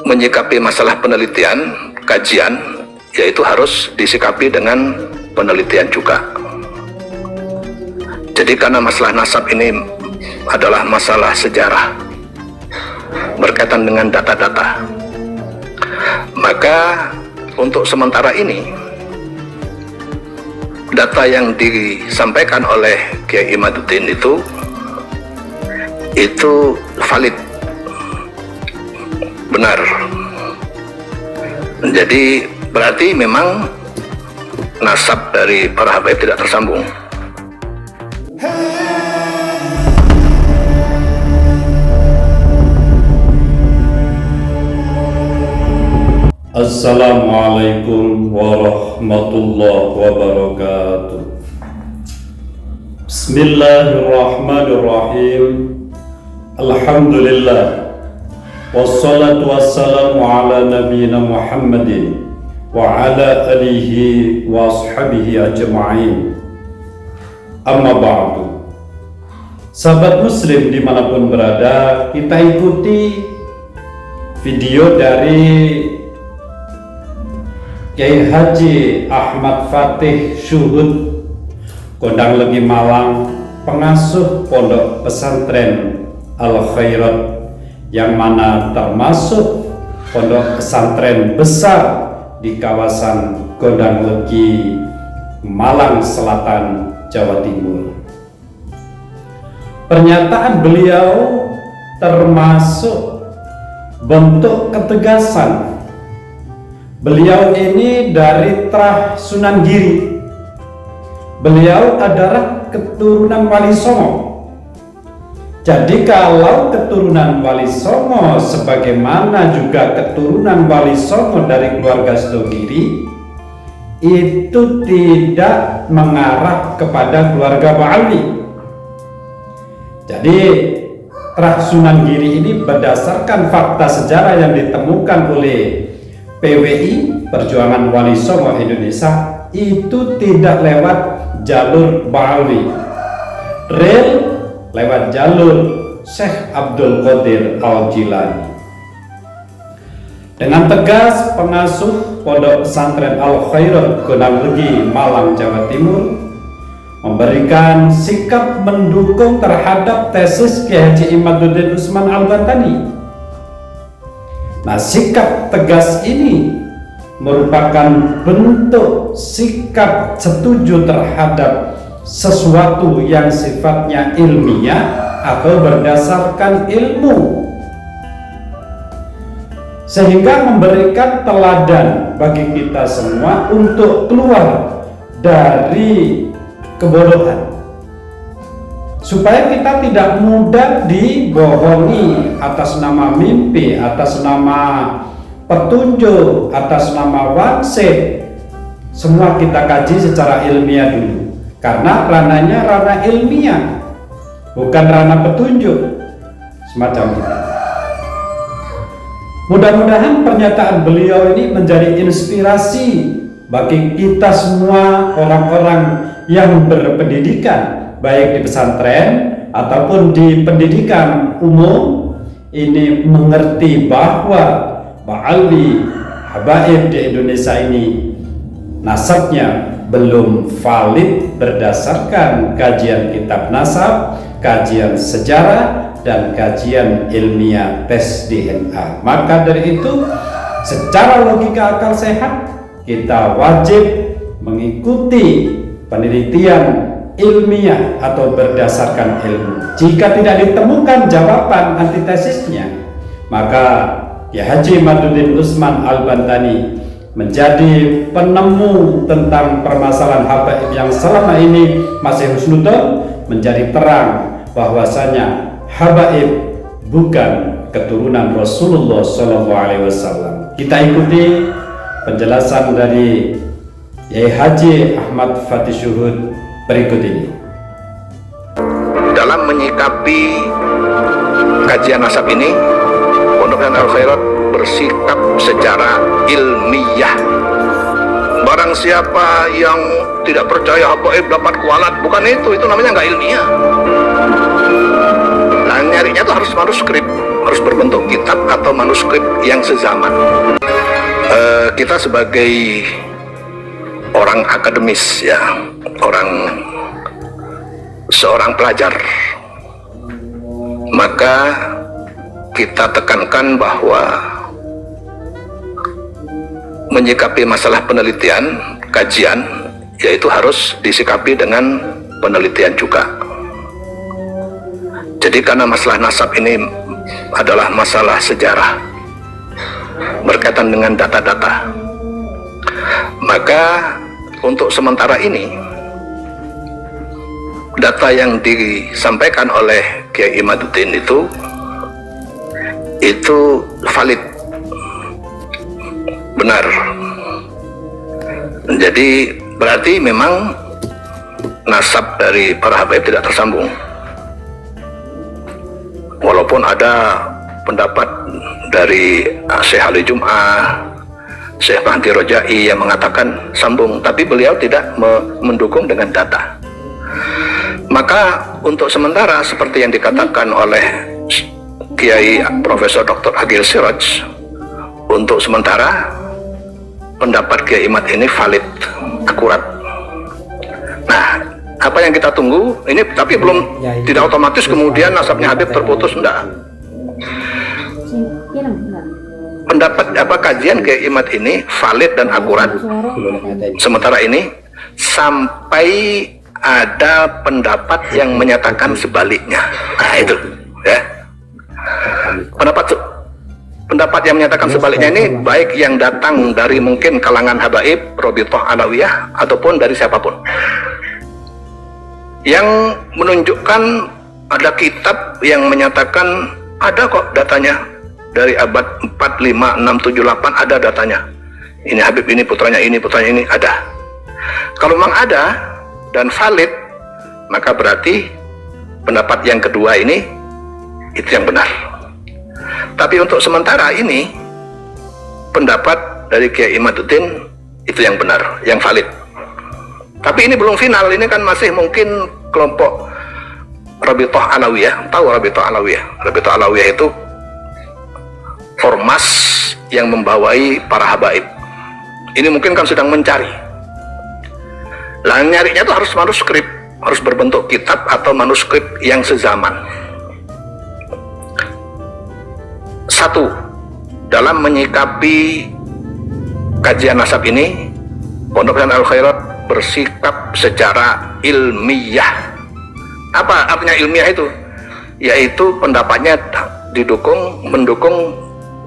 menyikapi masalah penelitian, kajian, yaitu harus disikapi dengan penelitian juga. Jadi karena masalah nasab ini adalah masalah sejarah berkaitan dengan data-data, maka untuk sementara ini data yang disampaikan oleh Kiai Imaduddin itu valid, benar. Jadi berarti memang nasab dari para habaib tidak tersambung. Assalamualaikum warahmatullahi wabarakatuh. Bismillahirrahmanirrahim. Alhamdulillah. Wassalatu wassalamu ala nabiyyina Muhammadin wa ala alihi wa ashabihi ajma'in. Amma ba'du. Sahabat muslim dimanapun berada, kita ikuti video dari Kiai Haji Ahmad Fatih Syuhud, Gondang Legi Malang, pengasuh Pondok Pesantren Al Khairat, yang mana termasuk pondok pesantren besar di kawasan Gondang Legi, Malang Selatan, Jawa Timur. Pernyataan beliau termasuk bentuk ketegasan. Beliau ini dari Trah Sunan Giri. Beliau adalah keturunan Wali Songo. Jadi kalau keturunan Wali Songo sebagaimana juga keturunan Wali Songo dari keluarga Sedogiri, itu tidak mengarah kepada keluarga Ba'ali. Jadi Trah Sunan Giri ini berdasarkan fakta sejarah yang ditemukan oleh PWI, Perjuangan Wali Songo Indonesia, itu tidak lewat jalur Ba'ali, rel lewat jalur Syekh Abdul Qadir Al-Jilani. Dengan tegas, pengasuh Pondok Pesantren Al Khairat Gondang Legi, Malang, Jawa Timur memberikan sikap mendukung terhadap tesis Kiai Haji Imaduddin Usman Al-Bantani. Nah, sikap tegas ini merupakan bentuk sikap setuju terhadap sesuatu yang sifatnya ilmiah atau berdasarkan ilmu, sehingga memberikan teladan bagi kita semua untuk keluar dari kebodohan, supaya kita tidak mudah dibohongi atas nama mimpi, atas nama petunjuk, atas nama wangsit. Semua kita kaji secara ilmiah dulu, karena ranahnya ranah ilmiah, bukan ranah petunjuk semacam itu. Mudah-mudahan pernyataan beliau ini menjadi inspirasi bagi kita semua orang-orang yang berpendidikan, baik di pesantren ataupun di pendidikan umum, ini mengerti bahwa Ba'ali habaib di Indonesia ini nasabnya belum valid berdasarkan kajian kitab nasab, kajian sejarah, dan kajian ilmiah tes DNA. Maka dari itu, secara logika akal sehat, kita wajib mengikuti penelitian ilmiah atau berdasarkan ilmu. Jika tidak ditemukan jawaban antitesisnya, maka Kiai Haji Imaduddin Usman Al-Bantani menjadi penemu tentang permasalahan habaib yang selama ini masih husnudon, menjadi terang bahwasanya habaib bukan keturunan Rasulullah SAW. Kita ikuti penjelasan dari Kiai Haji Ahmad Fatih Syuhud berikut ini. Dalam menyikapi kajian nasab ini, Pondok Pesantren Al Khairat bersikap secara ilmiah. Barang siapa yang tidak percaya habaib dapat kualat, bukan itu namanya nggak ilmiah. Nah, nyarinya itu harus manuskrip, harus berbentuk kitab atau manuskrip yang sezaman. Kita sebagai orang akademis ya, seorang pelajar, maka kita tekankan bahwa menyikapi masalah penelitian, kajian, yaitu harus disikapi dengan penelitian juga. Jadi karena masalah nasab ini adalah masalah sejarah berkaitan dengan data-data, maka untuk sementara ini data yang disampaikan oleh Kiai Imaduddin itu valid, benar. Jadi berarti memang nasab dari para habaib tidak tersambung, walaupun ada pendapat dari Syekh Ali Jum'ah, Syekh Mahdi Rojai yang mengatakan sambung, tapi beliau tidak mendukung dengan data. Maka untuk sementara seperti yang dikatakan oleh Kiai Profesor Dr. Agil Siraj, untuk sementara pendapat Kiai Imad ini valid, akurat. Nah, apa yang kita tunggu ini, tapi belum, tidak otomatis kemudian nasabnya Habib terputus, enggak. Pendapat kajian Kiai Imad ini valid dan akurat sementara ini, sampai ada pendapat yang menyatakan sebaliknya. Nah itu ya, pendapat yang menyatakan sebaliknya ini baik yang datang dari mungkin kalangan habaib, Robitoh Alawiyah, ataupun dari siapapun yang menunjukkan ada kitab yang menyatakan ada kok datanya dari abad 4, 5, 6, 7, 8 ada datanya. Ini Habib ini putranya ini ada. Kalau memang ada dan valid, maka berarti pendapat yang kedua ini itu yang benar. Tapi untuk sementara ini pendapat dari Kiai Imaduddin itu yang benar, yang valid. Tapi ini belum final, ini kan masih mungkin kelompok Rabitoh Alawiyah. Tahu Rabitoh Alawiyah? Rabitoh Alawiyah itu ormas yang membawai para habaib. Ini mungkin kan sedang mencari. Lah nyarinya itu harus manuskrip, harus berbentuk kitab atau manuskrip yang sezaman. Satu, dalam menyikapi kajian nasab ini, Pondok Pesantren Al Khairat bersikap secara ilmiah. Apa artinya ilmiah itu? Yaitu pendapatnya mendukung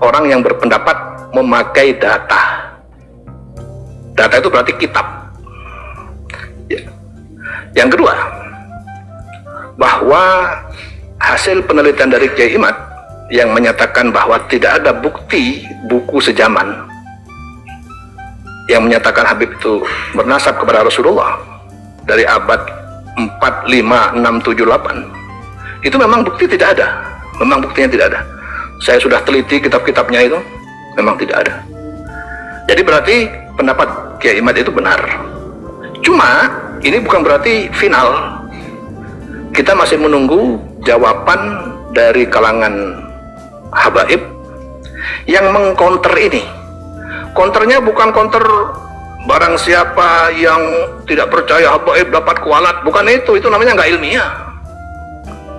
orang yang berpendapat memakai data. Data itu berarti kitab. Ya. Yang kedua, bahwa hasil penelitian dari Kiai Imad yang menyatakan bahwa tidak ada bukti buku sejaman yang menyatakan Habib itu bernasab kepada Rasulullah dari abad 4, 5, 6, 7, 8, itu memang bukti tidak ada. Memang buktinya tidak ada. Saya sudah teliti kitab-kitabnya itu, memang tidak ada. Jadi berarti pendapat Kiai Imad itu benar. Cuma ini bukan berarti final. Kita masih menunggu jawaban dari kalangan habaib yang mengkonter ini. Konternya bukan konter barang siapa yang tidak percaya habaib dapat kualat, bukan itu namanya nggak ilmiah.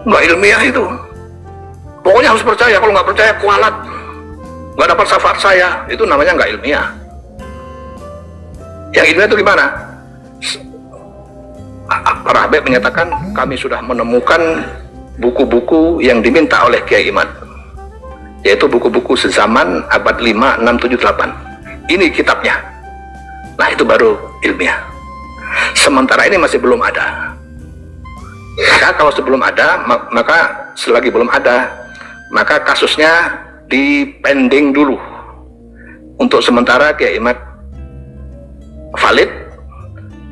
Nggak ilmiah itu. Pokoknya harus percaya, kalau nggak percaya kualat, nggak dapat syafaat saya, itu namanya nggak ilmiah. Yang ilmiah itu gimana? Para habaib menyatakan kami sudah menemukan buku-buku yang diminta oleh Kiai Imad, yaitu buku-buku sezaman abad 5, 6, 7, 8. Ini kitabnya. Nah itu baru ilmiah. Sementara ini masih belum ada. Maka kalau sebelum ada, maka selagi belum ada, maka kasusnya dipending dulu. Untuk sementara Kiai Imad valid,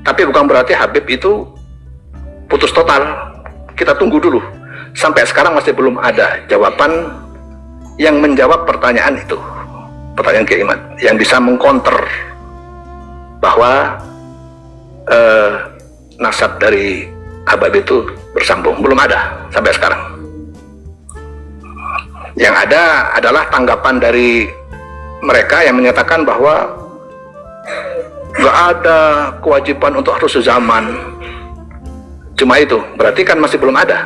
tapi bukan berarti Habib itu putus total. Kita tunggu dulu. Sampai sekarang masih belum ada jawaban yang menjawab pertanyaan itu, pertanyaan Kiai Imad, yang bisa mengkonter bahwa nasab dari Habib itu bersambung. Belum ada sampai sekarang. Yang ada adalah tanggapan dari mereka yang menyatakan bahwa nggak ada kewajiban untuk harus sezaman. Cuma itu, berarti kan masih belum ada.